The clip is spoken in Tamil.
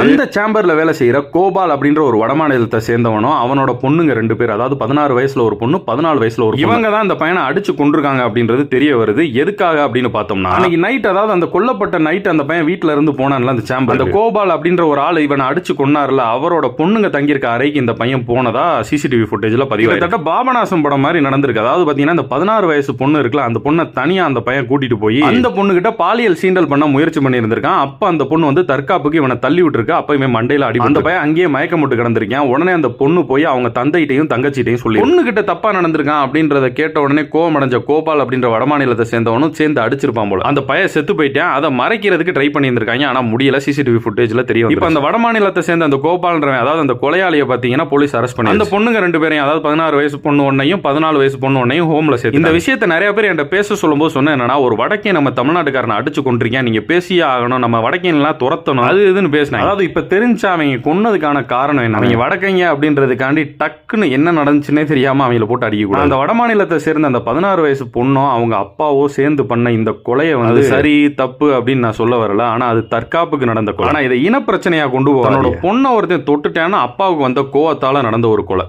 அந்த சேம்பர்ல வேலை செய்யற கோபால் அப்படின்ற ஒரு வடமாநிலத்தை சேர்ந்தவனும் அவனோட பொண்ணுங்க 2 பேர், அதாவது 16 வயசுல ஒரு பொண்ணு, 14 வயசுல ஒரு, இவங்க தான் அந்த பையனை அடிச்சு கொண்டிருக்காங்க அப்படின்றது தெரிய வருது. எதுக்காக அப்படின்னு பார்த்தோம்னா, அன்னைக்கு நைட், அதாவது அந்த கொல்லப்பட்ட நைட் அந்த பையன் வீட்டுல இருந்து போனான்ல அந்த சேம்பர், அந்த கோபால் அப்படின்ற ஒரு ஆள் இவனை அடிச்சு கொன்னார்ல, அவரோட பொண்ணுங்க தங்கியிருக்க அறைக்கு இந்த பையன் போனதா சிசிடிவி ஃபுட்டேஜ்ல பதிவு. கிட்டத்தட்ட பாபநாசம் படம் மாதிரி நடந்திருக்கு. அதாவது பாத்தீங்கன்னா இந்த 16 வயசு பொண்ணு இருக்குல்ல, அந்த பொண்ணை தனியா அந்த பையன் கூட்டிட்டு போய் அந்த பொண்ணு கிட்ட பாலியல் சீண்டல் பண்ண முயற்சி பண்ணி இருந்திருக்கான். அப்ப அந்த பொண்ணு வந்து தற்காப்புக்கு இவனை தள்ளி விட்டுருக்கு. அப்பயுமே மண்டையில அடி, அந்த பையன் அங்கேயே மயக்கம் போட்டு கிடந்திருக்கான். உடனே அந்த பொண்ணு போய் அவங்க தந்தையிட்டையும் தங்கச்சிட்டையும் சொல்லி பொண்ணு கிட்ட தப்பா நடந்திருக்கான் அப்படின்றத கேட்ட உடனே கோவம் அடைஞ்ச கோபால் அப்படின்ற வடமாநிலத்தை சேர்ந்தவனும் சேர்ந்து அடிச்சிருப்பான் போல. அந்த பையன் செத்து போயிட்டான். அதை மறைக்கிறதுக்கு ட்ரை பண்ணி இருந்திருக்காங்க. ஆனா முடியல. சிசிடிவி ஃபுட்டேஜ்ல தெரியும். இப்ப அந்த வடமாநிலத்தை சேர்ந்த அந்த கோபால்ன்றவன், அதாவது அந்த கொலையாளியை பாத்தீங்கன்னா போலீஸ் அரெஸ்ட் பண்ணி அந்த பொண்ணுங்க 2 பேரையும், அதாவது 16 வயசு பொண்ணு ஒன்னையும் 14 வயசு பொண்ணு ஒன்னையும் ஹோம்ல சேர்த்து. இந்த விஷயத்தை நிறைய பேர் என்கிட்ட பேச சொல்லும்போது சொன்ன என்னன்னா, ஒரு வடக்கே நம்ம தமிழ்நாட்டுக்காரனை அடிச்சு கொண்டிருக்கேன், நீங்க பேசியே ஆகணும், நம்ம வடக்கேன்லாம் துரத்தணும், அது இதுன்னு பேசினேன். அதாவது இப்ப தெரிஞ்சா அவங்க கொன்னதுக்கான காரணம் என்ன, அவங்க வடக்கைங்க அப்படின்றதுக்காண்டி டக்குன்னு என்ன நடந்துச்சுன்னே தெரியாம அவங்கள போட்டு அடிக்க. அந்த வடமாநிலத்தை சேர்ந்த அந்த 16 வயசு பொண்ணும் அவங்க அப்பாவோ சேர்ந்து பண்ண இந்த கொலையை வந்து சரி தப்பு அப்படின்னு நான் சொல்ல வரல. ஆனா அது தற்காப்புக்கு நடந்த கொலை. ஆனா இதை இன பிரச்சனையா கொண்டு போக, பொண்ணை ஒருத்தன் தொட்டுட்டான்னா அப்பாவுக்கு வந்த கோவத்தால நடந்த ஒரு கொலை.